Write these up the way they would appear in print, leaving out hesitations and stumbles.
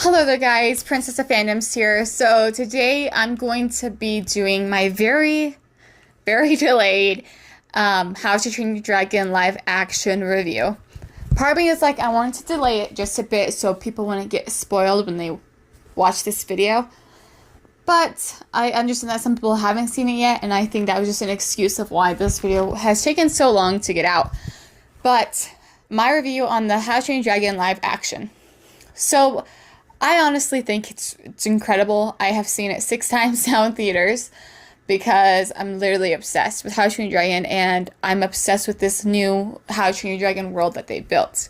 Hello there guys, Princess of Fandoms here. So today I'm going to be doing my very delayed How to Train Your Dragon live action review. Part of me is like, I wanted to delay it just a bit so people wouldn't get spoiled when they watch this video. But I understand that some people haven't seen it yet, and I think that was just an excuse of why this video has taken so long to get out. But my review on the How to Train Your Dragon live action. So I honestly think it's incredible. I have seen it 6 times now in theaters because I'm literally obsessed with How to Train Your Dragon, and I'm obsessed with this new How to Train Your Dragon world that they built.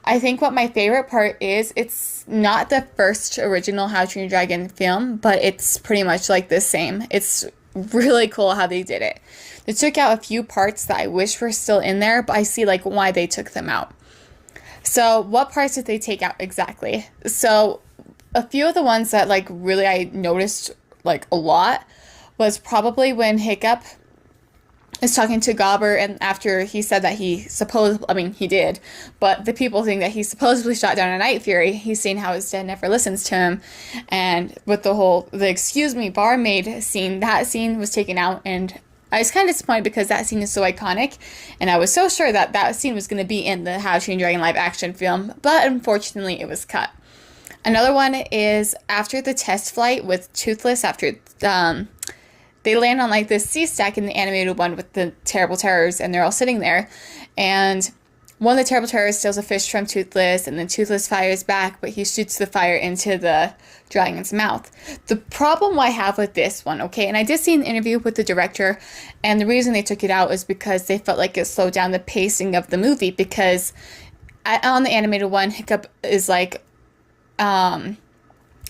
I think what my favorite part is, it's not the first original How to Train Your Dragon film, but it's pretty much like the same. It's really cool how they did it. They took out a few parts that I wish were still in there, but I see like why they took them out. So what parts did they take out exactly? So a few of the ones that like really I noticed like a lot was probably when Hiccup is talking to Gobber, and after he said that he did, but the people think that he supposedly shot down a Night Fury. He's saying how his dad never listens to him, and with the excuse me barmaid scene, that scene was taken out, and I was kind of disappointed because that scene is so iconic, and I was so sure that that scene was going to be in the How to Train Your Dragon live action film, but unfortunately it was cut. Another one is after the test flight with Toothless, after they land on like this sea stack in the animated one with the Terrible Terrors, and they're all sitting there, and one of the Terrible Terrors steals a fish from Toothless, and then Toothless fires back, but he shoots the fire into the dragon's mouth. The problem I have with this one, okay, and I did see an interview with the director, and the reason they took it out is because they felt like it slowed down the pacing of the movie, because on the animated one, Hiccup is like,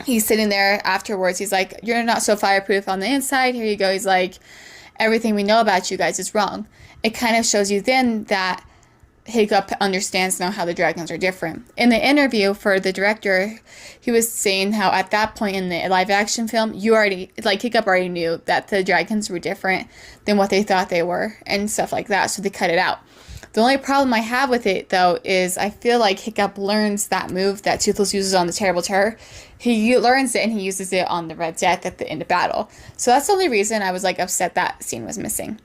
he's sitting there afterwards, he's like, you're not so fireproof on the inside, here you go, he's like, everything we know about you guys is wrong. It kind of shows you then that Hiccup understands now how the dragons are different. In the interview for the director, he was saying how at that point in the live action film, Hiccup already knew that the dragons were different than what they thought they were and stuff like that, so they cut it out. The only problem I have with it, though, is I feel like Hiccup learns that move that Toothless uses on the Terrible Terror. He learns it and he uses it on the Red Death at the end of battle. So that's the only reason I was like upset that scene was missing.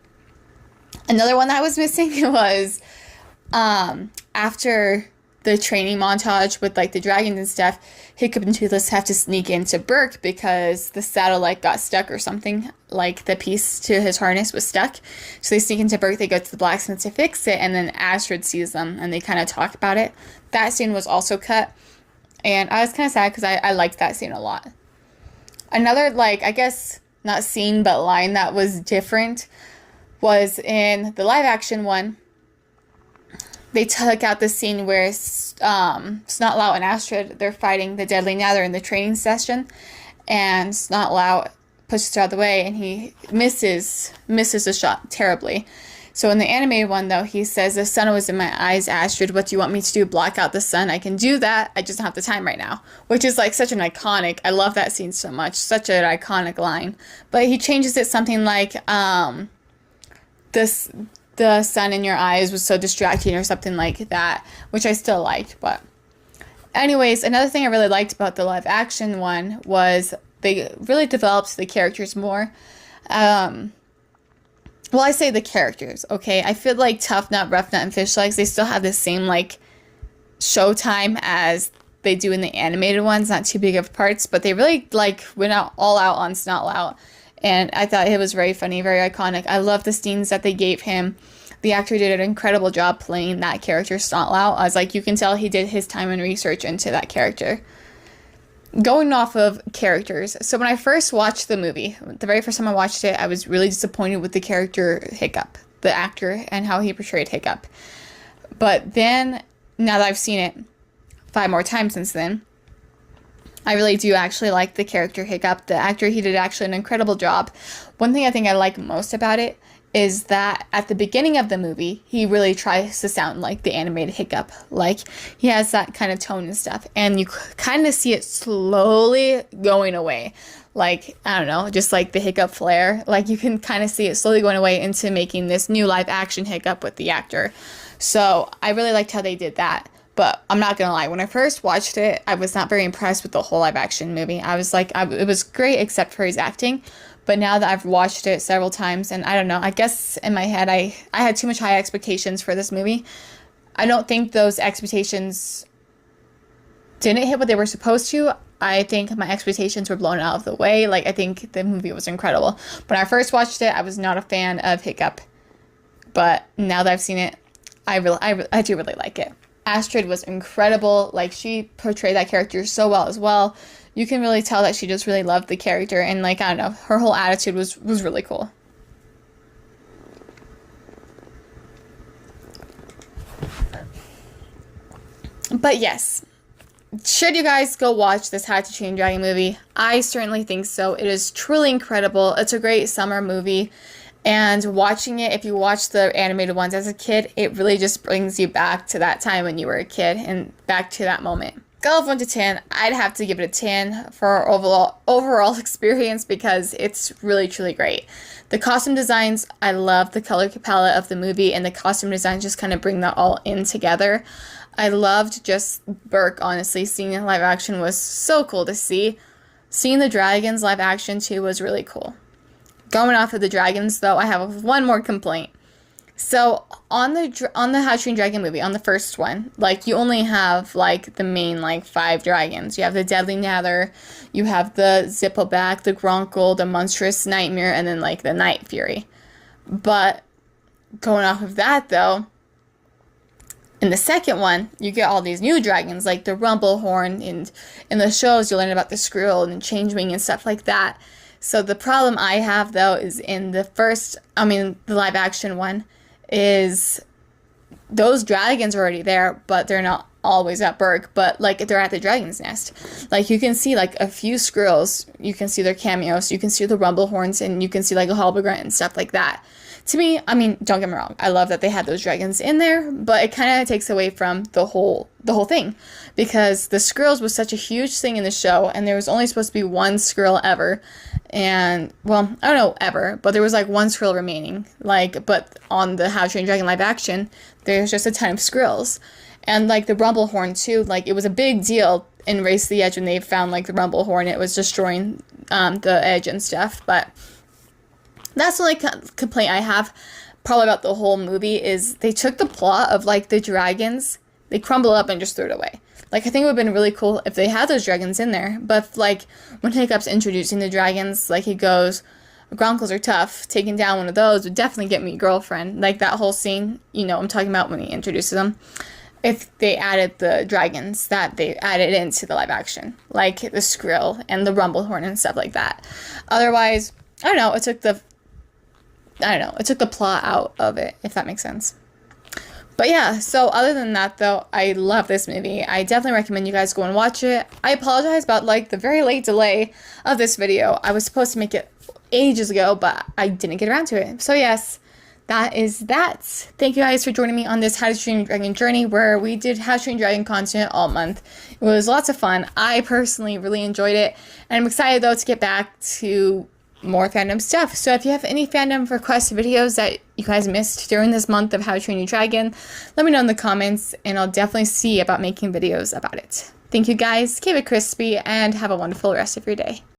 Another one that was missing was after the training montage with like the dragons and stuff, Hiccup and Toothless have to sneak into Berk because the saddle like got stuck or something, like the piece to his harness was stuck. So they sneak into Berk, they go to the blacksmith to fix it, and then Astrid sees them and they kind of talk about it. That scene was also cut, and I was kind of sad because I liked that scene a lot. Another, like, I guess not scene but line that was different was in the live action one. They took out the scene where Snotlout and Astrid, they're fighting the Deadly Nether in the training session, and Snotlout pushes her out of the way, and he misses the shot terribly. So in the animated one, though, he says, the sun was in my eyes, Astrid, what do you want me to do, block out the sun? I can do that, I just don't have the time right now. Which is like such an iconic, I love that scene so much, such an iconic line. But he changes it something like, the sun in your eyes was so distracting or something like that, which I still liked. But anyways, another thing I really liked about the live action one was they really developed the characters more. Well, I say the characters, okay? I feel like Tough Nut, Rough Nut, and Fish Legs, they still have the same like showtime as they do in the animated ones, not too big of parts, but they really like went all out on Snotlout. And I thought it was very funny, very iconic. I love the scenes that they gave him. The actor did an incredible job playing that character, Snotlout. I was like, you can tell he did his time and research into that character. Going off of characters, so when I first watched the movie, the very first time I watched it, I was really disappointed with the character Hiccup, the actor, and how he portrayed Hiccup. But then, now that I've seen it 5 more times since then, I really do actually like the character Hiccup. The actor, he did actually an incredible job. One thing I think I like most about it is that at the beginning of the movie, he really tries to sound like the animated Hiccup. Like, he has that kind of tone and stuff. And you kind of see it slowly going away. Like, I don't know, just like the Hiccup flair. Like, you can kind of see it slowly going away into making this new live action Hiccup with the actor. So, I really liked how they did that. But I'm not gonna lie, when I first watched it, I was not very impressed with the whole live action movie. I was like, it was great except for his acting. But now that I've watched it several times, and I don't know, I guess in my head, I had too much high expectations for this movie. I don't think those expectations didn't hit what they were supposed to. I think my expectations were blown out of the way. Like, I think the movie was incredible. When I first watched it, I was not a fan of Hiccup. But now that I've seen it, I do really like it. Astrid was incredible. Like, she portrayed that character so well as well. You can really tell that she just really loved the character, and like, I don't know, her whole attitude was really cool. But yes, should you guys go watch this How to Train Your Dragon movie? I certainly think so. It is truly incredible. It's a great summer movie. And watching it, if you watch the animated ones as a kid, it really just brings you back to that time when you were a kid and back to that moment. Scale of 1 to 10, I'd have to give it a 10 for overall experience because it's really, truly great. The costume designs, I love the color palette of the movie, and the costume designs just kind of bring that all in together. I loved just Berk, honestly. Seeing it live action was so cool to see. Seeing the dragons live action too was really cool. Going off of the dragons, though, I have one more complaint. So on the How to Train Your Dragon movie, on the first one, like, you only have like the main like 5 dragons. You have the Deadly Nether, you have the Zippleback, the Grunkle, the Monstrous Nightmare, and then like the Night Fury. But going off of that, though, in the second one, you get all these new dragons, like the Rumblehorn, and in the shows you learn about the Skrill and Changewing and stuff like that. So the problem I have, though, is in the live action one, is those dragons are already there, but they're not always at Berk, but like they're at the dragon's nest. Like, you can see like a few Skrills, you can see their cameos, you can see the Rumblehorns, and you can see like a Halbigrunt and stuff like that. To me, I mean, don't get me wrong, I love that they had those dragons in there, but it kind of takes away from the whole thing, because the Skrills was such a huge thing in the show, and there was only supposed to be one Skrill ever, and, well, I don't know ever, but there was like one Skrill remaining, like, but on the How to Train Your Dragon live action, there's just a ton of Skrills. And like the Rumblehorn too, like, it was a big deal in Race to the Edge when they found like the Rumblehorn. It was destroying the edge and stuff, but that's the only complaint I have probably about the whole movie, is they took the plot of like the dragons, they crumble up and just threw it away. Like, I think it would have been really cool if they had those dragons in there, but like when Hiccup's introducing the dragons, like he goes, Gronkles are tough, taking down one of those would definitely get me a girlfriend. Like, that whole scene, you know, I'm talking about when he introduces them. If they added the dragons that they added into the live action, like the Skrill and the Rumblehorn and stuff like that. Otherwise, I don't know, it took the plot out of it, if that makes sense. But yeah, so other than that, though, I love this movie. I definitely recommend you guys go and watch it. I apologize about like the very late delay of this video. I was supposed to make it ages ago, but I didn't get around to it. So yes, that is that. Thank you guys for joining me on this How to Train Your Dragon journey, where we did How to Train Your Dragon content all month. It was lots of fun. I personally really enjoyed it, and I'm excited, though, to get back to more fandom stuff. So if you have any fandom request videos that you guys missed during this month of How to Train Your Dragon, let me know in the comments, and I'll definitely see about making videos about it. Thank you guys, keep it crispy, and have a wonderful rest of your day.